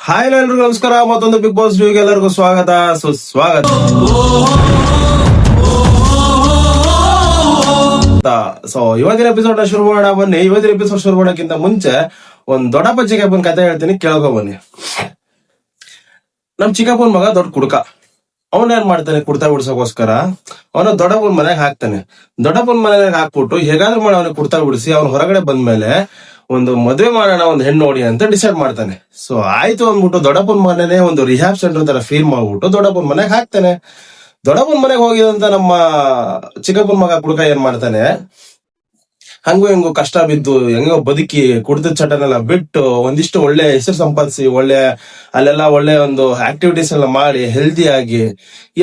Hi ಎಲ್ರಿಗೂ ನಮಸ್ಕಾರ. ಮತ್ತೊಂದು ಬಿಗ್ ಬಾಸ್ ರಿವ್ಯೂಗೆ ಎಲ್ಲರಿಗೂ ಸ್ವಾಗತ ಸುಸ್ವಾಗತ. ಸೊ ಇವತ್ತಿನ ಎಪಿಸೋಡ್ ಶುರು ಮಾಡೋಣ ಬನ್ನಿ. ಇವತ್ತಿನ ಎಪಿಸೋಡ್ ಶುರು ಮಾಡೋಕ್ಕಿಂತ ಮುಂಚೆ ಒಂದ್ ದೊಡ್ಡಪ್ಪ ಚಿಕ್ಕಪ್ಪನ ಕತೆ ಹೇಳ್ತೀನಿ, ಕೇಳ್ಕೊ ಬನ್ನಿ. ನಮ್ ಚಿಕ್ಕಪ್ಪನ ಮಗ ದೊಡ್ಡ ಕುಡ್ಕ. ಅವನೇನ್ ಮಾಡ್ತಾನೆ, ಕುಡ್ತಾ ಬಿಡ್ಸೋಕೋಸ್ಕರ ಅವನ ದೊಡ್ಡಪ್ಪನ ಮನೆಗೆ ಹಾಕ್ತಾನೆ. ದೊಡ್ಡಪ್ಪನ ಮನೆಗೆ ಹಾಕ್ಬಿಟ್ಟು ಹೇಗಾದ್ರೂ ಮಾಡಿ ಅವನಿಗೆ ಕುಡ್ತಾ ಬಿಡಿಸಿ ಅವ್ನ ಹೊರಗಡೆ ಬಂದ್ಮೇಲೆ ಒಂದು ಮದ್ವೆ ಮಾಡೋಣ, ಒಂದು ಹೆಣ್ಣು ನೋಡಿ ಅಂತ ಡಿಸೈಡ್ ಮಾಡ್ತಾನೆ. ಸೊ ಆಯ್ತು ಅಂದ್ಬಿಟ್ಟು ದೊಡ್ಡಪ್ಪನ ಮನೆನೇ ಒಂದು ರಿಹ್ಯಾಬ್ ಸೆಂಟರ್ ತರ ಫೀಲ್ ಮಾಡ್ಬಿಟ್ಟು ದೊಡ್ಡಪ್ಪನ ಮನೆಗೆ ಹಾಕ್ತಾನೆ. ದೊಡ್ಡಪ್ಪನ ಮನೆಗೆ ಹೋಗಿದಂತ ನಮ್ಮ ಚಿಕ್ಕಪ್ಪನ ಮಗ ಕುಡ್ಕ ಏನ್ ಮಾಡ್ತಾನೆ, ಹಂಗು ಹೆಂಗು ಕಷ್ಟ ಬಿದ್ದು ಹೆಂಗೋ ಬದುಕಿ ಕುಡ್ದ ಚಟನೆಲ್ಲ ಬಿಟ್ಟು ಒಂದಿಷ್ಟು ಒಳ್ಳೆ ಹೆಸರು ಸಂಪಾದಿಸಿ ಅಲ್ಲೆಲ್ಲ ಒಳ್ಳೆ ಒಂದು ಆಕ್ಟಿವಿಟೀಸ್ ಎಲ್ಲ ಮಾಡಿ ಹೆಲ್ದಿ ಆಗಿ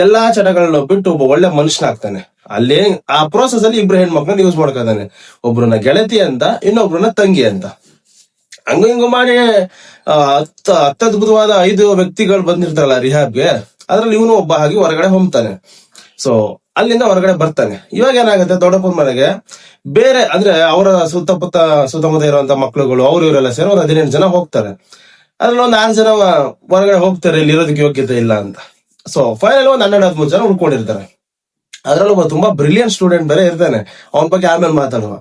ಎಲ್ಲಾ ಚಟಗಳನ್ನ ಬಿಟ್ಟು ಒಬ್ಬ ಒಳ್ಳೆ ಮನುಷ್ಯನಾಗ್ತಾನೆ. ಅಲ್ಲಿ ಆ ಪ್ರೋಸೆಸ್ ಅಲ್ಲಿ ಇಬ್ರು ಹೆಣ್ಮಕ್ಳನ್ನ ಯೂಸ್ ಮಾಡ್ಕೊತಾನೆ. ಒಬ್ರನ್ನ ಗೆಳತಿ ಅಂತ, ಇನ್ನೊಬ್ರನ್ನ ತಂಗಿ ಅಂತ. ಹಂಗು ಹಿಂಗು ಮಾಡಿ ಅತ್ಯದ್ಭುತವಾದ 5 ವ್ಯಕ್ತಿಗಳು ಬಂದಿರ್ತಾರಲ್ಲ ರಿಹ್ಯಾಬ್ಗೆ, ಅದ್ರಲ್ಲಿ ಇವನು ಒಬ್ಬ ಆಗಿ ಹೊರಗಡೆ ಹೊಮ್ತಾನೆ. ಸೊ ಅಲ್ಲಿಂದ ಹೊರಗಡೆ ಬರ್ತಾನೆ. ಇವಾಗ ಏನಾಗುತ್ತೆ, ದೊಡ್ಡಪ್ಪನ ಮನೆಗೆ ಬೇರೆ ಅಂದ್ರೆ ಅವರ ಸುತ್ತಮುತ್ತ ಇರುವಂತ ಮಕ್ಳುಗಳು ಅವ್ರು ಇವರೆಲ್ಲ ಸೇರಿ ಒಂದು 18 ಜನ ಹೋಗ್ತಾರೆ. ಅದ್ರಲ್ಲಿ ಒಂದು 6 ಜನ ಹೊರಗಡೆ ಹೋಗ್ತಾರೆ, ಇಲ್ಲಿ ಇರೋದಕ್ಕೆ ಯೋಗ್ಯತೆ ಇಲ್ಲ ಅಂತ. ಸೊ ಫೈನಲ್ ಒಂದು 12-13 ಜನ ಉಳ್ಕೊಂಡಿರ್ತಾರೆ. ಅದ್ರಲ್ಲಿ ಒಬ್ಬ ತುಂಬಾ ಬ್ರಿಲಿಯಂಟ್ ಸ್ಟೂಡೆಂಟ್ ಬೇರೆ ಇರ್ತಾನೆ. ಅವನ ಬಗ್ಗೆ ಆಮೇಲೆ ಮಾತಾಡುವ.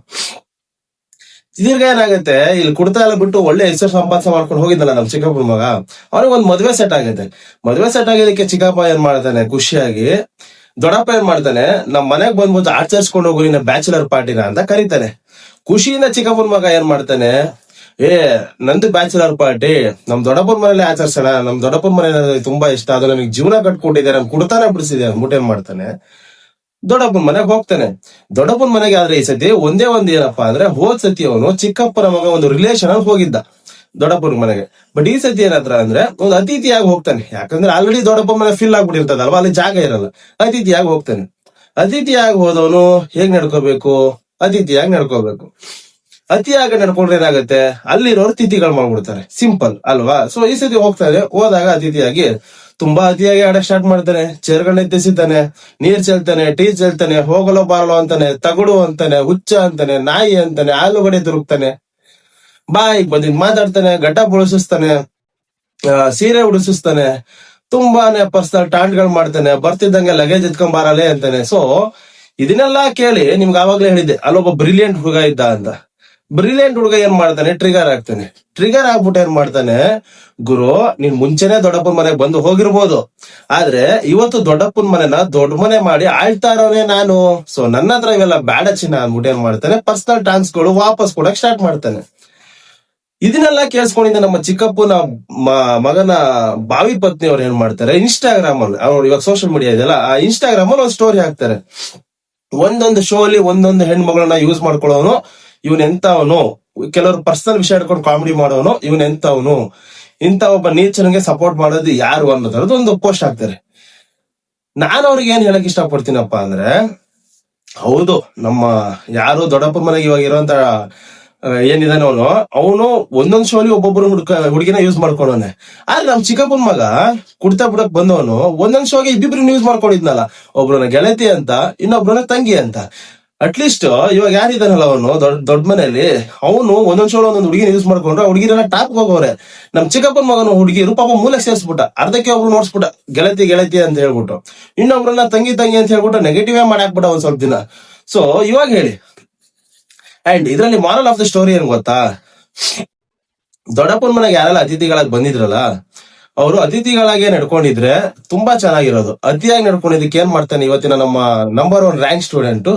ಇದೀರ್ಗ ಏನಾಗುತ್ತೆ, ಇಲ್ಲಿ ಕುಡ್ತಾ ಎಲ್ಲ ಬಿಟ್ಟು ಒಳ್ಳೆ ಹೆಸರು ಸಂಪಾದನೆ ಮಾಡ್ಕೊಂಡು ಹೋಗಿದ್ದಲ್ಲ ನಮ್ ಚಿಕ್ಕಪ್ಪನ ಮಗ, ಅವ್ನಿಗೆ ಒಂದ್ ಮದ್ವೆ ಸೆಟ್ ಆಗುತ್ತೆ. ಮದ್ವೆ ಸೆಟ್ ಆಗಿದ್ದಕ್ಕೆ ಚಿಕ್ಕಪ್ಪ ಏನ್ ಮಾಡ್ತಾನೆ, ಖುಷಿಯಾಗಿ ದೊಡ್ಡಪ್ಪ ಏನ್ ಮಾಡ್ತಾನೆ, ನಮ್ ಮನೆಗ್ ಬಂದ್ಬಿಟ್ಟು ಆಚರಿಸ್ಕೊಂಡು ಹೋಗು ನಿನ್ನ ಬ್ಯಾಚುಲರ್ ಪಾರ್ಟಿನ ಅಂತ ಕರೀತಾನೆ. ಖುಷಿಯಿಂದ ಚಿಕ್ಕಪ್ಪನ ಮಗ ಏನ್ ಮಾಡ್ತಾನೆ, ನಂದು ಬ್ಯಾಚುಲರ್ ಪಾರ್ಟಿ ನಮ್ ದೊಡ್ಡಪ್ಪನ ಮನೇಲಿ ಆಚರಿಸೋಣ, ನಮ್ ದೊಡ್ಡಪ್ಪನ ಮನೆ ತುಂಬಾ ಇಷ್ಟ, ಅದು ನನಗೆ ಜೀವನ ಕಟ್ಕೊಟ್ಟಿದೆ, ನಮ್ ಕುಡ್ತಾನೆ ಬಿಡಿಸಿದೆ ಅಂದ್ಬಿಟ್ಟು ಏನ್ ಮಾಡ್ತಾನೆ, ದೊಡ್ಡಪ್ಪನ ಮನೆಗೆ ಹೋಗ್ತಾನೆ. ದೊಡ್ಡಪ್ಪನ ಮನೆಗೆ ಆದ್ರೆ ಈ ಸತಿ ಒಂದೇ ಏನಪ್ಪಾ ಅಂದ್ರೆ, ಹೋದ್ ಸತಿ ಅವನು ಚಿಕ್ಕಪ್ಪನ ಮಗ ಒಂದು ರಿಲೇಷನ್ ಅಲ್ಲಿ ಹೋಗಿದ್ದ ದೊಡ್ಡಪ್ಪನ ಮನೆಗೆ. ಬಟ್ ಈ ಸತಿ ಏನತ್ರ ಅಂದ್ರೆ ಒಂದು ಅತಿಥಿಯಾಗಿ ಹೋಗ್ತಾನೆ. ಯಾಕಂದ್ರೆ ಆಲ್ರೆಡಿ ದೊಡ್ಡಪ್ಪನ ಮನೆ ಫಿಲ್ ಆಗ್ಬಿಟ್ಟಿರ್ತದಲ್ವಾ, ಅಲ್ಲಿ ಜಾಗ ಇರಲ್ಲ. ಅತಿಥಿಯಾಗಿ ಹೋಗ್ತಾನೆ. ಅತಿಥಿಯಾಗಿ ಹೋದವನು ಹೇಗ್ ನಡ್ಕೋಬೇಕು, ಅತಿಥಿಯಾಗಿ ನಡ್ಕೋಬೇಕು. ಅತಿಯಾಗಿ ನಡ್ಕೊಂಡ್ರೆ ಏನಾಗುತ್ತೆ, ಅಲ್ಲಿರೋರು ತಿಥಿಗಳು ಮಾಡ್ಬಿಡ್ತಾರೆ. ಸಿಂಪಲ್ ಅಲ್ವಾ? ಸೊ ಈ ಸತಿ ಹೋಗ್ತಾನೆ. ಹೋದಾಗ ಅತಿಥಿಯಾಗಿ ತುಂಬಾ ಅತಿಯಾಗಿ ಆಡಕ್ ಸ್ಟಾರ್ಟ್ ಮಾಡ್ತಾನೆ. ಚೇರ್ಗಳನ್ನ ಎತ್ತಿಸಿತಾನೆ, ನೀರ್ ಚೆಲ್ತಾನೆ, ಟೀ ಚೆಲ್ತಾನೆ, ಹೋಗಲೋ ಬಾರಲೋ ಅಂತಾನೆ, ತಗುಡು ಅಂತಾನೆ, ಹುಚ್ಚ ಅಂತಾನೆ, ನಾಯಿ ಅಂತಾನೆ, ಆಲೂಗಡೆ ತಿರುಗ್ತಾನೆ, ಬಾಯಿಗೆ ಬಂದಿದ್ ಮಾತಾಡ್ತಾನೆ, ಘಟ ಬಳಸಿಸ್ತಾನೆ, ಸೀರೆ ಉಡಿಸಿಸ್ತಾನೆ, ತುಂಬಾನೇ ಪರ್ಸನಲ್ ಟಾಂಟ್ಗಳು ಮಾಡ್ತಾನೆ. ಬರ್ತಿದ್ದಂಗೆ ಲಗೇಜ್ ಎತ್ಕೊಂಡ್ ಬಾರಲೇ ಅಂತಾನೆ. ಸೊ ಇದನ್ನೆಲ್ಲಾ ಕೇಳಿ ನಿಮ್ಗೆ ಆವಾಗ್ಲೇ ಹೇಳಿದ್ದೆ, ಅಲ್ಲೊಬ್ಬ ಬ್ರಿಲಿಯಂಟ್ ಹುಡುಗ ಇದ್ದ ಅಂತ. ಬ್ರಿಲಿಯಂಟ್ ಹುಡುಗ ಏನ್ ಮಾಡ್ತಾನೆ, ಟ್ರಿಗರ್ ಆಗ್ತಾನೆ. ಟ್ರಿಗರ್ ಆಗ್ಬಿಟ್ಟು ಏನ್ ಮಾಡ್ತಾನೆ, ಗುರು ನೀನ್ ಮುಂಚೆನೆ ದೊಡ್ಡಪ್ಪನ ಮನೆಗೆ ಬಂದು ಹೋಗಿರ್ಬೋದು, ಆದ್ರೆ ಇವತ್ತು ದೊಡ್ಡಪ್ಪನ ಮನೆನ ದೊಡ್ಡ ಮನೆ ಮಾಡಿ ಆಳ್ತಾ ಇರೋನೇ ನಾನು. ಸೊ ನನ್ನ ಹತ್ರ ಇವೆಲ್ಲ ಬ್ಯಾಡ ಚಿನ್ನ ಅಂದ್ಬಿಟ್ಟು ಏನ್ ಮಾಡ್ತಾನೆ, ಪರ್ಸನಲ್ ಟಾಸ್ಕ್ಗಳು ವಾಪಸ್ ಕೊಡಕ್ ಸ್ಟಾರ್ಟ್ ಮಾಡ್ತಾನೆ. ಇದನ್ನೆಲ್ಲ ಕೇಳಿಸ್ಕೊಂಡಿದ್ದ ನಮ್ಮ ಚಿಕ್ಕಪ್ಪನ ಮಗನ ಬಾವಿ ಪತ್ನಿ ಅವ್ರು ಏನ್ ಮಾಡ್ತಾರೆ, ಇನ್ಸ್ಟಾಗ್ರಾಮ್ ಅಲ್ಲಿ, ಅವ್ರು ಇವಾಗ ಸೋಷಿಯಲ್ ಮೀಡಿಯಾ ಇದೆಯಲ್ಲ, ಆ ಇನ್ಸ್ಟಾಗ್ರಾಮ್ ಅಲ್ಲಿ ಒಂದು ಸ್ಟೋರಿ ಹಾಕ್ತಾರೆ. ಒಂದೊಂದು ಶೋ ಅಲ್ಲಿ ಒಂದೊಂದು ಹೆಣ್ಮಗಳನ್ನ ಯೂಸ್ ಮಾಡ್ಕೊಳ್ಳೋನು, ಇವನ್ ಎಂತವನು, ಕೆಲವರು ಪರ್ಸನಲ್ ವಿಷಯ ಇಟ್ಕೊಂಡು ಕಾಮಿಡಿ ಮಾಡೋನು, ಇವನ್ ಎಂತವನು, ಇಂತ ಒಬ್ಬ ನೀಚನಿಗೆ ಸಪೋರ್ಟ್ ಮಾಡೋದು ಯಾರು ಅನ್ನೋದ್ರದ್ದು ಒಂದು ಪೋಸ್ಟ್ ಹಾಕ್ತಾರೆ. ನಾನು ಅವ್ರಿಗೆ ಏನ್ ಹೇಳಕ್ ಇಷ್ಟಪಡ್ತೀನಪ್ಪ ಅಂದ್ರೆ, ಹೌದು ನಮ್ಮ ಯಾರು ದೊಡ್ಡಪ್ಪನ ಮನೆಗೆ ಇವಾಗ ಇರುವಂತ ಏನಿದಾನೆ ಅವನು ಒಂದೊಂದ್ ಶೋಲಿ ಒಬ್ಬೊಬ್ಬರು ಹುಡುಗಿನ ಯೂಸ್ ಮಾಡ್ಕೊಂಡವನೆ. ಆದ್ರೆ ನಮ್ ಚಿಕ್ಕಪ್ಪನ ಮಗ ಕುಡ್ತಾ ಬಿಡಕ್ ಬಂದವನು ಒಂದೊಂದ್ ಶೋಗೆ ಇಬ್ಬಿಬ್ರನ್ನ ಯೂಸ್ ಮಾಡ್ಕೊಂಡಿದ್ನಲ್ಲ, ಒಬ್ರನ್ನ ಗೆಳತಿ ಅಂತ, ಇನ್ನೊಬ್ರನ್ನ ತಂಗಿ ಅಂತ. ಅಟ್ಲೀಸ್ಟ್ ಇವಾಗ ಯಾರಿದಾನಲ್ಲ ಅವನು ದೊಡ್ಡ ಮನೆಯಲ್ಲಿ, ಅವನು ಒಂದೊಂದ್ ಶೋ ಒಂದೊಂದು ಹುಡುಗಿನ ಯೂಸ್ ಮಾಡ್ಕೊಂಡ್ರೆ ಹುಡುಗಿರೆಲ್ಲ ಟಾಪ್ ಹೋಗೋರೆ. ನಮ್ ಚಿಕ್ಕಪ್ಪನ ಮಗನ ಹುಡುಗಿರು ಪಾಪ ಮೂಲಕ್ಕೆ ಸೇರಿಸ್ಬಿಟ್ಟ, ಅರ್ಧಕ್ಕೆ ಒಬ್ರು ನೋಡ್ಸ್ಬಿಟ್ಟ, ಗೆಳತಿ ಗೆಳತಿ ಅಂತ ಹೇಳ್ಬಿಟ್ಟು, ಇನ್ನೊಬ್ರನ್ನ ತಂಗಿ ತಂಗಿ ಅಂತ ಹೇಳ್ಬಿಟ್ಟು ನೆಗೆಟಿವ್ ಮಾಡಾಕ್ಬಿಟ್ಟ ಒಂದ್ ಸ್ವಲ್ಪ ದಿನ. ಸೊ ಇವಾಗ ಹೇಳಿ, ಅಂಡ್ ಇದ್ರಲ್ಲಿ ಮಾರಲ್ ಆಫ್ ದ ಸ್ಟೋರಿ ಏನ್ ಗೊತ್ತಾ, ದೊಡ್ಡಪ್ಪನ ಮನೆಗೆ ಯಾರೆಲ್ಲ ಅತಿಥಿಗಳಾಗಿ ಬಂದಿದ್ರಲ್ಲ, ಅವರು ಅತಿಥಿಗಳಾಗಿ ನಡ್ಕೊಂಡಿದ್ರೆ ತುಂಬಾ ಚೆನ್ನಾಗಿರೋದು. ಅತಿಯಾಗಿ ನಡ್ಕೊಂಡಿದ್ದಕ್ಕೆ ಏನ್ ಮಾಡ್ತಾನೆ, ಇವತ್ತಿನ ನಮ್ಮ ನಂಬರ್ 1 ರ್ಯಾಂಕ್ ಸ್ಟೂಡೆಂಟ್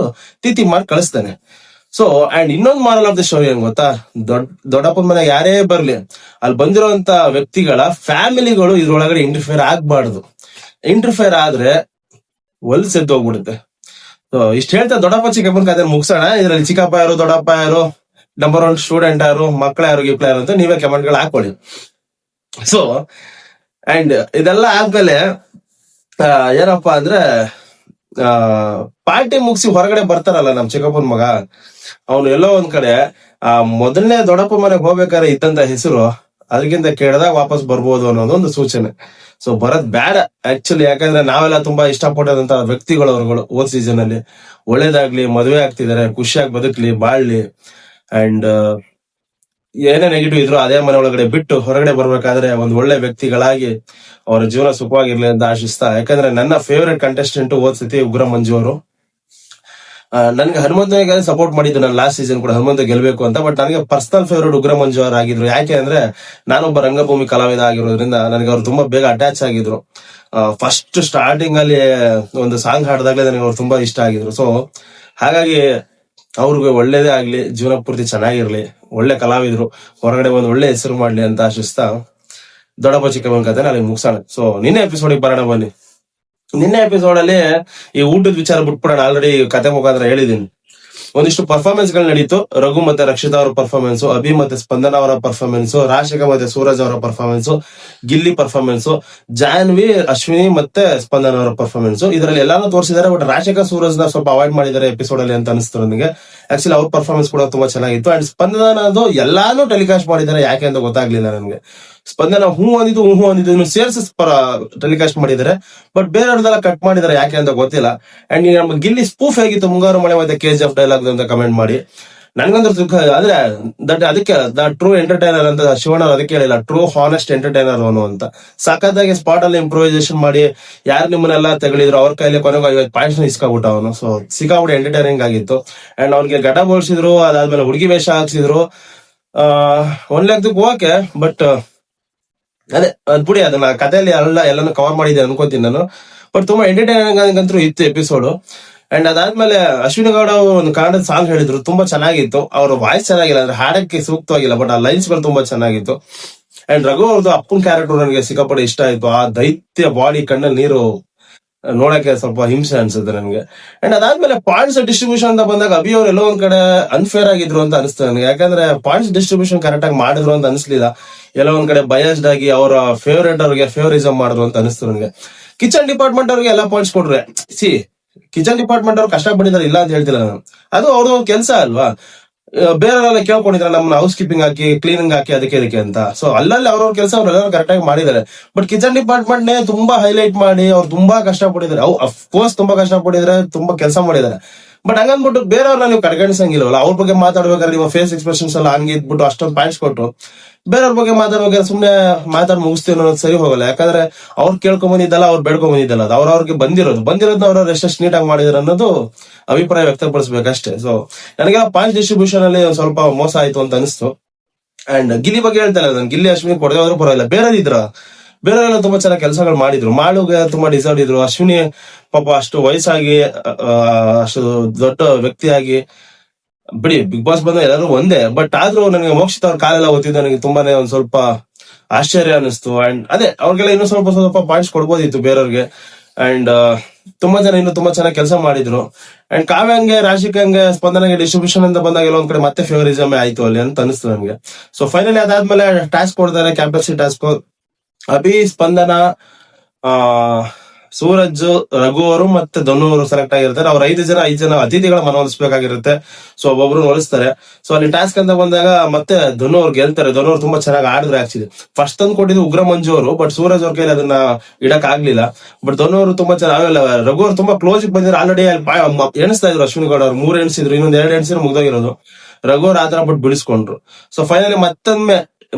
ತಿಥಿ ಮಾಡಿ ಕಳಿಸ್ತಾನೆ. ಸೊ ಅಂಡ್ ಇನ್ನೊಂದು ಮಾರಲ್ ಆಫ್ ದ ಸ್ಟೋರಿ ಏನ್ ಗೊತ್ತಾ, ದೊಡ್ಡಪ್ಪನ ಮನೆಗೆ ಯಾರೇ ಬರ್ಲಿ, ಅಲ್ಲಿ ಬಂದಿರೋಂತ ವ್ಯಕ್ತಿಗಳ ಫ್ಯಾಮಿಲಿಗಳು ಇದ್ರೊಳಗಡೆ ಇಂಟರ್ಫಿಯರ್ ಆಗ್ಬಾರ್ದು. ಇಂಟರ್ಫಿಯರ್ ಆದ್ರೆ ಹೋಗ್ಬಿಡುತ್ತೆ. ಸೊ ಇಷ್ಟ ಹೇಳ್ತಾ ದೊಡ್ಡಪ್ಪ ಚಿಕ್ಕಪ್ಪನ ಕತೆ ಮುಗಿಸೋಣ. ಇದ್ರಲ್ಲಿ ಚಿಕ್ಕಪ್ಪ ಯಾರು, ದೊಡ್ಡಪ್ಪ ಯಾರು, ನಂಬರ್ 1 ಸ್ಟೂಡೆಂಟ್ ಯಾರು, ಮಕ್ಳ ಯಾರು, ಗಿಪ್ಲ ಯಾರು ಅಂತ ನೀವೇ ಕಮೆಂಟ್ಗಳು ಹಾಕೊಳ್ಳಿ. ಸೊ ಅಂಡ್ ಇದೆಲ್ಲ ಆದ್ಮೇಲೆ ಏನಪ್ಪಾ ಅಂದ್ರೆ, ಪಾರ್ಟಿ ಮುಗಿಸಿ ಹೊರಗಡೆ ಬರ್ತಾರಲ್ಲ ನಮ್ ಚಿಕ್ಕಪ್ಪನ ಮಗ, ಅವನು ಎಲ್ಲೋ ಒಂದ್ ಕಡೆ ಮೊದಲನೇ ದೊಡ್ಡಪ್ಪ ಮನೆಗೆ ಹೋಗ್ಬೇಕಾದ್ರೆ ಇದ್ದಂತ ಹೆಸರು ಅದಕ್ಕಿಂತ ಕೇಳಿದಾಗ ವಾಪಸ್ ಬರ್ಬೋದು ಅನ್ನೋದೊಂದು ಸೂಚನೆ. ಸೊ ಬರೋದ್ ಬ್ಯಾಡ ಆಕ್ಚುಲಿ, ಯಾಕಂದ್ರೆ ನಾವೆಲ್ಲ ತುಂಬಾ ಇಷ್ಟಪಟ್ಟದಂತ ವ್ಯಕ್ತಿಗಳು ಅವ್ರುಗಳು. ಓದ್ ಸೀಸನ್ ಅಲ್ಲಿ ಒಳ್ಳೇದಾಗ್ಲಿ, ಮದುವೆ ಆಗ್ತಿದಾರೆ, ಖುಷಿಯಾಗಿ ಬದುಕ್ಲಿ, ಬಾಳ್ಲಿ. ಅಂಡ್ ಏನೇ ನೆಗೆಟಿವ್ ಇದ್ರು ಅದೇ ಮನೆ ಒಳಗಡೆ ಬಿಟ್ಟು ಹೊರಗಡೆ ಬರ್ಬೇಕಾದ್ರೆ ಒಂದ್ ಒಳ್ಳೆ ವ್ಯಕ್ತಿಗಳಾಗಿ ಅವರ ಜೀವನ ಸುಖವಾಗಿರ್ಲಿ ಅಂತ ಆಶಿಸ್ತಾ, ಯಾಕಂದ್ರೆ ನನ್ನ ಫೇವರೇಟ್ ಕಂಟೆಸ್ಟೆಂಟ್ ಸತಿ ಉಗ್ರ ಮಂಜು ಅವರು. ನನ್ಗೆ ಹನುಮಂತನಿಗೆ ಸಪೋರ್ಟ್ ಮಾಡಿದ್ದು ನಾನು ಲಾಸ್ಟ್ ಸೀಸನ್ ಕೂಡ ಹನುಮಂತ ಗೆಲ್ಬೇಕು ಅಂತ. ಬಟ್ ನನಗೆ ಪರ್ಸನಲ್ ಫೇವರೇಟ್ ಉಗ್ರ ಮಂಜು ಅವರು ಆಗಿದ್ರು. ಯಾಕೆ ಅಂದ್ರೆ ನಾನೊಬ್ಬ ರಂಗಭೂಮಿ ಕಲಾವಿದ ಆಗಿರೋದ್ರಿಂದ ನನಗೆ ಅವ್ರು ತುಂಬಾ ಬೇಗ ಅಟ್ಯಾಚ್ ಆಗಿದ್ರು. ಫಸ್ಟ್ ಸ್ಟಾರ್ಟಿಂಗ್ ಅಲ್ಲಿ ಒಂದು ಸಾಂಗ್ ಹಾಡಿದಾಗಲೇ ನನಗೆ ಅವ್ರು ತುಂಬಾ ಇಷ್ಟ ಆಗಿದ್ರು. ಸೊ ಹಾಗಾಗಿ ಅವ್ರಿಗೆ ಒಳ್ಳೇದೇ ಆಗ್ಲಿ, ಜೀವನ ಪೂರ್ತಿ ಚೆನ್ನಾಗಿರ್ಲಿ, ಒಳ್ಳೆ ಕಲಾವಿದ್ರು, ಹೊರಗಡೆ ಒಂದು ಒಳ್ಳೆ ಹೆಸರು ಮಾಡ್ಲಿ ಅಂತ ಆಶಿಸ್ತಾ ದೊಡ್ಡಪ್ಪ ಚಿಕ್ಕಮ್ಮನ ಕತೆ ನಾಳೆ ಮುಗಿಸೋಣ. ಸೊ ನಿನ್ನೆ ಎಪಿಸೋಡಿಗೆ ಬರೋಣ ಬನ್ನಿ. ನಿನ್ನೆ ಎಪಿಸೋಡ್ ಅಲ್ಲಿ ಈ ಊಟದ ವಿಚಾರ ಬಿಟ್ಬಿಡೋಣ. ಆಲ್ರೆಡಿ ಕತೆ ಮುಖಾಂತರ ಹೇಳಿದೀನಿ. ಒಂದಿಷ್ಟು ಪರ್ಫಾರ್ಮೆನ್ಸ್ ಗಳು ನಡೀತು. ರಘು ಮತ್ತೆ ರಕ್ಷಿತಾ ಅವರ ಪರ್ಫಾರ್ಮೆನ್ಸ್, ಅಭಿ ಮತ್ತೆ ಸ್ಪಂದನ ಅವರ ಪರ್ಫಾರ್ಮೆನ್ಸ್, ರಾಶಿಕಾ ಮತ್ತೆ ಸೂರಜ್ ಅವರ ಪರ್ಫಾರ್ಮೆನ್ಸ್, ಗಿಲ್ಲಿ ಪರ್ಫಾರ್ಮೆನ್ಸ್, ಜಾನ್ವಿ, ಅಶ್ವಿನಿ ಮತ್ತೆ ಸ್ಪಂದನ ಅವರ ಪರ್ಫಾರ್ಮೆನ್ಸ್. ಇದರಲ್ಲಿ ಎಲ್ಲಾನು ತೋರಿಸಿದ್ದಾರೆ. ಬಟ್ ರಾಶಿಕಾ ಸೂರಜ್ ನ ಸ್ವಲ್ಪ ಅವಾಯ್ಡ್ ಮಾಡಿದ್ದಾರೆ ಎಪಿಸೋಡ್ ಅಲ್ಲಿ ಅಂತ ಅನಿಸ್ತು ನನಗೆ. ಆಕ್ಚುಲಿ ಅವ್ರ ಪರ್ಫಾರ್ಮೆನ್ಸ್ ಕೂಡ ತುಂಬಾ ಚೆನ್ನಾಗಿತ್ತು. ಅಂಡ್ ಸ್ಪಂದನದು ಎಲ್ಲಾನು ಟೆಲಿಕಾಸ್ಟ್ ಮಾಡಿದ್ದಾರೆ. ಯಾಕೆ ಅಂತ ಗೊತ್ತಾಗ್ಲಿಲ್ಲ ನನಗೆ. ಸ್ಪಂದನ ಹೂ ಅಂದಿದ್ದು ಸೇರ್ಸಿ ಟೆಲಿಕಾಸ್ಟ್ ಮಾಡಿದ್ದಾರೆ. ಬಟ್ ಬೇರೆಯವ್ರದೆಲ್ಲ ಕಟ್ ಮಾಡಿದ್ದಾರೆ. ಯಾಕೆ ಅಂತ ಗೊತ್ತಿಲ್ಲ. ಅಂಡ್ ನಮ್ಮ ಗಿಲ್ಲಿ ಸ್ಪೂಫ್ ಹೇಗಿತ್ತು ಮುಂಗಾರು ಮಳೆ ಮತ್ತೆ KGF ಡೈಲಾಗ್ ಅಂತ ಕಮೆಂಟ್ ಮಾಡಿ. ನನ್ಗಂದ್ರೆ ಸುಖ ಆದ್ರೆ ಅದಕ್ಕೆ ಟ್ರೂ ಎಂಟರ್ಟೈನರ್ ಅಂತ ಶಿವಣ್ಣ ಅದಕ್ಕೆ ಹೇಳಿಲ್ಲ, ಟ್ರೂ ಹಾನೆಸ್ಟ್ ಎಂಟರ್ಟೈನರ್ ಅವನು ಅಂತ. ಸಖತ್ತಾಗಿ ಸ್ಪಾಟ್ ಅಲ್ಲಿ ಇಂಪ್ರೂವೈಸೇಷನ್ ಮಾಡಿ ಯಾರು ನಿಮ್ಮನ್ನೆಲ್ಲ ತೆಗಳಿದ್ರು ಅವ್ರ ಕೈಲಿ ಕೊನೆಗೆ 50 ಪಾಯಿಂಟ್ಸ್ ಇಸ್ಕೊಬಿಟ್ಟ ಅವನು. ಸೊ ಸಿಕ್ಕಾಬಿಟ್ಟು ಎಂಟರ್ಟೈನಿಂಗ್ ಆಗಿತ್ತು. ಅಂಡ್ ಅವ್ನಿಗೆ ಘಟ ಬೋಳ್ಸಿದ್ರು, ಅದಾದ್ಮೇಲೆ ಹುಡುಗಿ ವೇಷ ಹಾಕ್ಸಿದ್ರು. ಒಂದ್ ಲೆಕ್ಕಕ್ಕೆ ಓಕೆ. ಬಟ್ ಅದೇ ಅದ್ ಬಿಡಿ, ಅದನ್ನ ಕಥೆಯಲ್ಲಿ ಎಲ್ಲಾನು ಕವರ್ ಮಾಡಿದೆ ಅನ್ಕೋತೀನಿ ನಾನು. ಬಟ್ ತುಂಬಾ ಎಂಟರ್ಟೈನಿಂಗ್ ಅಂತೂ ಇತ್ತು ಎಪಿಸೋಡ್. ಅಂಡ್ ಅದಾದ್ಮೇಲೆ ಅಶ್ವಿನಿ ಗೌಡ ಒಂದು ಕನ್ನಡದ ಸಾಂಗ್ ಹೇಳಿದ್ರು, ತುಂಬಾ ಚೆನ್ನಾಗಿತ್ತು. ಅವ್ರ ವಾಯ್ಸ್ ಚೆನ್ನಾಗಿಲ್ಲ, ಅಂದ್ರೆ ಹಾಡಕ್ಕೆ ಸೂಕ್ತವಾಗಿಲ್ಲ, ಬಟ್ ಆ ಲೈನ್ಸ್ ಗಳು ತುಂಬಾ ಚೆನ್ನಾಗಿತ್ತು. ಅಂಡ್ ರಘು ಅವ್ರದ್ದು ಅಪ್ಪನ್ ಕ್ಯಾರೆಕ್ಟರ್ ನನಗೆ ಸಿಕ್ಕಾಪಟ್ಟೆ ಇಷ್ಟ ಆಯ್ತು. ಆ ದೈತ್ಯ ಬಾಡಿ, ಕಣ್ಣಲ್ಲಿ ನೀರು ನೋಡಕ್ಕೆ ಸ್ವಲ್ಪ ಹಿಂಸೆ ಅನ್ಸುತ್ತೆ ನನಗೆ. ಅಂಡ್ ಅದಾದ್ಮೇಲೆ ಪಾಯಿಂಟ್ಸ್ ಡಿಸ್ಟ್ರಿಬ್ಯೂಷನ್ ಅಂತ ಬಂದಾಗ ಅಭಿ ಅವ್ರು ಎಲ್ಲೋ ಒಂದ್ ಕಡೆ ಅನ್ಫೇರ್ ಆಗಿದ್ರು ಅಂತ ಅನಿಸ್ತು ನನಗೆ. ಯಾಕಂದ್ರೆ ಪಾಯಿಂಟ್ಸ್ ಡಿಸ್ಟ್ರಿಬ್ಯೂಷನ್ ಕರೆಕ್ಟ್ ಆಗಿ ಮಾಡಿದ್ರು ಅಂತ ಅನಿಸ್ಲಿಲ್ಲ. ಎಲ್ಲೋ ಒಂದ್ ಕಡೆ ಬಯಸ್ಡ್ ಆಗಿ ಅವರ ಫೇವರೇಟ್ ಅವ್ರಿಗೆ ಫೇವರಿಸಮ್ ಮಾಡಿದ್ರು ಅಂತ ಅನಿಸ್ತು ನನಗೆ. ಕಿಚನ್ ಡಿಪಾರ್ಟ್ಮೆಂಟ್ ಅವ್ರಿಗೆ ಎಲ್ಲ ಪಾಯಿಂಟ್ಸ್ ಕೊಡ್ರೆ, ಕಿಚನ್ ಡಿಪಾರ್ಟ್ಮೆಂಟ್ ಅವ್ರು ಕಷ್ಟ ಪಟ್ಟಿದ್ದಾರೆ ಇಲ್ಲ ಅಂತ ಹೇಳ್ತಿಲ್ಲ ನಾನು. ಅದು ಅವ್ರದ್ದು ಒಂದು ಕೆಲಸ ಅಲ್ವಾ. ಬೇರೆಯವರೆಲ್ಲ ಕೇಳ್ಕೊಂಡಿದ್ರೆ ನಮ್ಮನ್ನ ಹೌಸ್ ಕೀಪಿಂಗ್ ಹಾಕಿ, ಕ್ಲೀನಿಂಗ್ ಹಾಕಿ, ಅದಕ್ಕೆ ಅಂತ. ಸೊ ಅಲ್ಲಲ್ಲಿ ಅವ್ರವ್ರ ಕೆಲಸ ಅವ್ರೆಲ್ಲರೂ ಕರೆಕ್ಟ್ ಆಗಿ ಮಾಡಿದ್ದಾರೆ. ಬಟ್ ಕಿಚನ್ ಡಿಪಾರ್ಟ್ಮೆಂಟ್ ನೇ ತುಂಬಾ ಹೈಲೈಟ್ ಮಾಡಿ ಅವ್ರು ತುಂಬಾ ಕಷ್ಟಪಟ್ಟಿದ್ದಾರೆ. ಅಫ್ಕೋರ್ಸ್ ತುಂಬಾ ಕಷ್ಟಪಟ್ಟಿದ್ದಾರೆ, ತುಂಬಾ ಕೆಲಸ ಮಾಡಿದ್ದಾರೆ. ಬಟ್ ಹಂಗನ್ಬಿಟ್ಟು ಬೇರೆಯವ್ರನ್ನ ನೀವು ಕಡೆಗಣಿಸಂಗಿಲ್ವಲ್ಲ. ಅವ್ರ ಬಗ್ಗೆ ಮಾತಾಡ್ಬೇಕಾದ್ರೆ ನಿಮ್ಮ ಫೇಸ್ ಎಕ್ಸ್ಪ್ರೆಷನ್ಸ್ ಎಲ್ಲ ಹಂಗೆ ಇದ್ಬಿಟ್ಟು ಅಷ್ಟೊಂದು ಪಾಯಿಂಟ್ಸ್ ಕೊಟ್ಟು ಬೇರೆಯವ್ರ ಬಗ್ಗೆ ಮಾತಾಡ್ಬೇಕಾದ್ರೆ ಸುಮ್ನೆ ಮಾತಾಡ್ ಮುಗಿಸ್ತೀವಿ ಅನ್ನೋದು ಸರಿ ಹೋಗಲ್ಲ. ಯಾಕಂದ್ರೆ ಅವ್ರು ಕೇಳ್ಕೊಂಡ್ ಬಂದಿದ್ದಲ್ಲ, ಅವ್ರು ಬೇಡ್ಕೊಂಡ್ ಬಂದಿದ್ದಲ್ಲ, ಅದು ಅವ್ರವ್ರಿಗೆ ಬಂದಿರೋದನ್ನ ಅವ್ರವ್ರು ಎಷ್ಟೆಷ್ಟು ನೀಟಾಗಿ ಮಾಡಿದ್ರು ಅನ್ನೋದು ಅಭಿಪ್ರಾಯ ವ್ಯಕ್ತಪಡಿಸ್ಬೇಕಷ್ಟೇ. ಸೊ ನನಗೆಲ್ಲ ಪಾಯಿಂಟ್ ಡಿಸ್ಟ್ರಿಬ್ಯೂಷನ್ ಅಲ್ಲಿ ಒಂದ್ ಸ್ವಲ್ಪ ಮೋಸ ಆಯ್ತು ಅಂತ ಅನಿಸ್ತು. ಅಂಡ್ ಗಿಲ್ಲಿ ಬಗ್ಗೆ ಹೇಳ್ತಾರೆ, ನಾನು ಗಿಲ್ಲಿ ಅಶ್ವಿನಿ ಕೊಡದೆ ಹೋದ್ರೂ ಪರವಾಗಿಲ್ಲ. ಬೇರೆಯವರೆಲ್ಲ ತುಂಬಾ ಚೆನ್ನಾಗಿ ಕೆಲಸಗಳು ಮಾಡಿದ್ರು. ಮಾಳುಗೆ ತುಂಬಾ ಡಿಸರ್ವ್ ಇದ್ರು. ಅಶ್ವಿನಿ ಪಾಪ ಅಷ್ಟು ವಯಸ್ಸಾಗಿ ಅಷ್ಟು ದೊಡ್ಡ ವ್ಯಕ್ತಿಯಾಗಿ, ಬಿಡಿ ಬಿಗ್ ಬಾಸ್ ಬಂದ ಎಲ್ಲರೂ ಒಂದೇ. ಬಟ್ ಆದ್ರೂ ನನಗೆ ಮೋಕ್ಷಿತ ಅವ್ರ ಕಾಲೆಲ್ಲ ಓದಿದ್ದು ನನಗೆ ತುಂಬಾನೇ ಒಂದ್ ಸ್ವಲ್ಪ ಆಶ್ಚರ್ಯ ಅನಿಸ್ತು. ಅಂಡ್ ಅದೇ ಅವ್ರಿಗೆಲ್ಲ ಇನ್ನೂ ಸ್ವಲ್ಪ ಪಾಯಿಂಟ್ಸ್ ಕೊಡ್ಬೋದಿತ್ತು ಬೇರೆಯವ್ರಿಗೆ. ಅಂಡ್ ತುಂಬಾ ಜನ ಇನ್ನೂ ತುಂಬಾ ಚೆನ್ನಾಗಿ ಕೆಲಸ ಮಾಡಿದ್ರು. ಅಂಡ್ ಕಾವ್ಯಂಗೆ, ರಾಶಿಕಂಗೆ, ಸ್ಪಂದನಗೆ ಡಿಸ್ಟ್ರಿಬ್ಯೂಷನ್ ಅಂತ ಬಂದಾಗ ಎಲ್ಲ ಒಂದ್ ಕಡೆ ಮತ್ತೆ ಫೇವರಿಸಮ್ ಆಯ್ತು ಅಲ್ಲಿ ಅಂತ ಅನಿಸ್ತು ನನಗೆ. ಸೊ ಫೈನಲಿ ಅದಾದ್ಮೇಲೆ ಟಾಸ್ಕ್ ಕೊಡ್ತಾರೆ, ಕ್ಯಾಪ್ಟನ್ಸಿ ಟಾಸ್ಕ್. ಅಭಿ, ಸ್ಪಂದನ, ಸೂರಜ್, ರಘು ಅವರು ಮತ್ತೆ ಧನು ಅವರು ಸೆಲೆಕ್ಟ್ ಆಗಿರ್ತಾರೆ. ಅವ್ರ 5 ಜನ ಅತಿಥಿಗಳ ಮನವೊಲಿಸಬೇಕಾಗಿರುತ್ತೆ. ಸೊ ಒಬ್ಬೊಬ್ರು ಹೊಲಿಸ್ತಾರೆ. ಸೊ ಅಲ್ಲಿ ಟಾಸ್ಕ್ ಅಂತ ಬಂದಾಗ ಮತ್ತೆ ಧನು ಅವ್ರು ಗೆಲ್ತಾರೆ. ಧನು ಅವ್ರು ತುಂಬಾ ಚೆನ್ನಾಗಿ ಆಡಿದ್ರೆ. ಆಕ್ಚುಲಿ ಫಸ್ಟ್ ತಂದು ಕೊಟ್ಟಿದ್ದು ಉಗ್ರ ಮಂಜು ಅವರು, ಬಟ್ ಸೂರಜ್ ಅವ್ರ ಕೈಲಿ ಅದನ್ನ ಇಡಕ್ ಆಗ್ಲಿಲ್ಲ. ಬಟ್ ಧನು ಅವರು ತುಂಬಾ ಚೆನ್ನಾಗಿ, ರಘು ಅವ್ರು ತುಂಬಾ ಕ್ಲೋಸ್ ಬಂದಿದ್ರು. ಆಲ್ರೆಡಿ ಎಣಿಸ್ತಾ ಇದ್ರು ಅಶ್ವಿನಿ ಗೌಡ ಅವ್ರು 3 ಎಣಿಸಿದ್ರು, ಇನ್ನೊಂದ್ 2 ಎಣಿಸಿದ್ರು ಮುಗ್ದೋಗಿರೋದು. ರಘು ಅವ್ರು ಆತರ ಬಟ್ ಬಿಡಿಸ್ಕೊಂಡ್ರು. ಸೊ ಫೈನಲಿ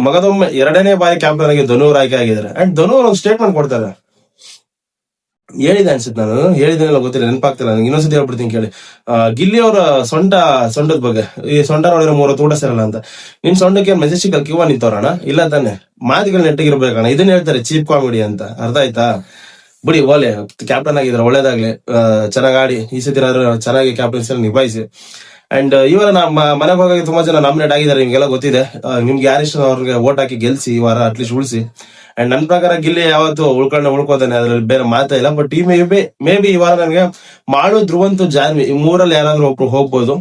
ಮಗದೊಮ್ಮೆ 2ನೇ ಬಾರಿ ಕ್ಯಾಪ್ಟನ್ ಆಗಿ ಧನು ಅವ್ರು ಆಯ್ಕೆ ಆಗಿದ್ದಾರೆ. ಅಂಡ್ ಧನು ಅವ್ರು ಒಂದು ಸ್ಟೇಟ್ಮೆಂಟ್ ಕೊಡ್ತಾರೆ. ಹೇಳಿದೆ ಅನ್ಸುತ್ತೆ, ನಾನು ಹೇಳಿದೇನೆಲ್ಲ ಗೊತ್ತಿಲ್ಲ, ನೆನಪಾಗ್ತಿಲ್ಲ ನನಗೆ. ಇನ್ನೊಂದ್ಸತಿ ಹೇಳ್ಬಿಡ್ತೀನಿ ಕೇಳಿ. ಗಿಲ್ಲಿ ಅವರ ಸೊಂಟದ ಬಗ್ಗೆ, ಈ ಸೊಂಟ ನೋಡಿದ್ರೆ 3 ಊಟ ಸೇರಲ್ಲ ಅಂತ. ನಿನ್ ಸೊಂಟಕ್ಕೆ ಮೆಜೆಸ್ಟಿಕ್ ಕಿವ ನಿಂತವ್ರಣ ಇಲ್ಲ ತಾನೆ, ಮಾತುಗಳು ನೆಟ್ಟಿಗಿರ್ಬೇಕಣ್ಣ. ಇದನ್ನ ಹೇಳ್ತಾರೆ ಚೀಪ್ ಕಾಮಿಡಿ ಅಂತ. ಅರ್ಥ ಆಯ್ತಾ? ಬಿಡಿ, ಓಲೆ ಕ್ಯಾಪ್ಟನ್ ಆಗಿದ್ರೆ ಒಳ್ಳೇದಾಗ್ಲಿ, ಚೆನ್ನಾಗಿ ಆಡಿ ಈ ಸತಿ ಚೆನ್ನಾಗಿ ಕ್ಯಾಪ್ಟನ್ಸಿ ನಿಭಾಯಿಸಿ. ಅಂಡ್ ಈ ವಾರ ಮನೆಗೆ ಹೋಗಿ ತುಂಬಾ ಜನ ನಾಮಿನೇಟ್ ಆಗಿದ್ದಾರೆ, ನಿಮ್ಗೆಲ್ಲ ಗೊತ್ತಿದೆ. ನಿಮ್ಗೆ ಯಾರಿಷ್ಟ ಅವ್ರಿಗೆ ವೋಟ್ ಹಾಕಿ ಗೆಲ್ಸಿ ಈ ವಾರ ಅಟ್ಲೀಸ್ಟ್ ಉಳಿಸಿ. ಅಂಡ್ ನನ್ನ ಪ್ರಕಾರ ಗಿಲ್ಲಿ ಯಾವತ್ತು ಉಳ್ಕೋತಾನೆ, ಅದ್ರಲ್ಲಿ ಬೇರೆ ಮಾತಾ ಇಲ್ಲ. ಬಟ್ ಈ ಮೇ ಬಿ ಈ ವಾರ ನನಗೆ ಮಾಡು, ಧ್ರುವಂತು, ಜಾನ್ವಿ ಈ 3ರಲ್ಲಿ ಯಾರಾದ್ರೂ ಒಬ್ರು ಹೋಗ್ಬೋದು.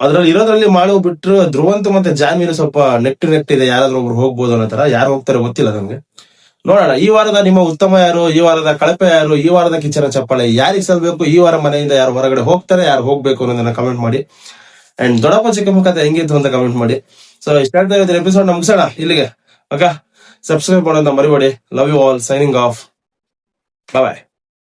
ಅದ್ರಲ್ಲಿ ಇರೋದ್ರಲ್ಲಿ ಮಾಡು ಬಿಟ್ರು ಧ್ರುವಂತು ಮತ್ತೆ ಜಾನ್ವಿನ ಸ್ವಲ್ಪ ನೆಟ್ ಇದೆ, ಯಾರಾದ್ರೂ ಒಬ್ರು ಹೋಗ್ಬೋದು ಅನ್ನೋ ತರ. ಯಾರು ಹೋಗ್ತಾರೆ ಗೊತ್ತಿಲ್ಲ ನಮ್ಗೆ. ನೋಡೋಣ ಈ ವಾರದ ನಿಮ್ಮ ಉತ್ತಮ ಯಾರು, ಈ ವಾರದ ಕಳಪೆ ಯಾರು, ಈ ವಾರದ ಕಿಚ್ಚನ ಚಪ್ಪಾಳೆ ಯಾರಿಗೆ ಸಲ್ಬೇಕು, ಈ ವಾರ ಮನೆಯಿಂದ ಯಾರು ಹೊರಗಡೆ ಹೋಗ್ತಾರೆ, ಯಾರು ಹೋಗ್ಬೇಕು ಅನ್ನೋದನ್ನ ಕಮೆಂಟ್ ಮಾಡಿ. ಅಂಡ್ ದೊಡ್ಡಪ್ಪ ಚಿಕ್ಕಮ್ಮ ಕತೆ ಹೆಂಗಿತ್ತು ಅಂತ ಕಮೆಂಟ್ ಮಾಡಿ. ಸೊ ಇಷ್ಟ ಎಪಿಸೋಡ್ ಮುಗಿಸೋಣ ಇಲ್ಲಿಗೆ. ಓಕೆ, ಸಬ್ಸ್ಕ್ರೈಬ್ ಮಾಡೋಣ ಮರಿಬೇಡಿ. Love you all, signing off, bye.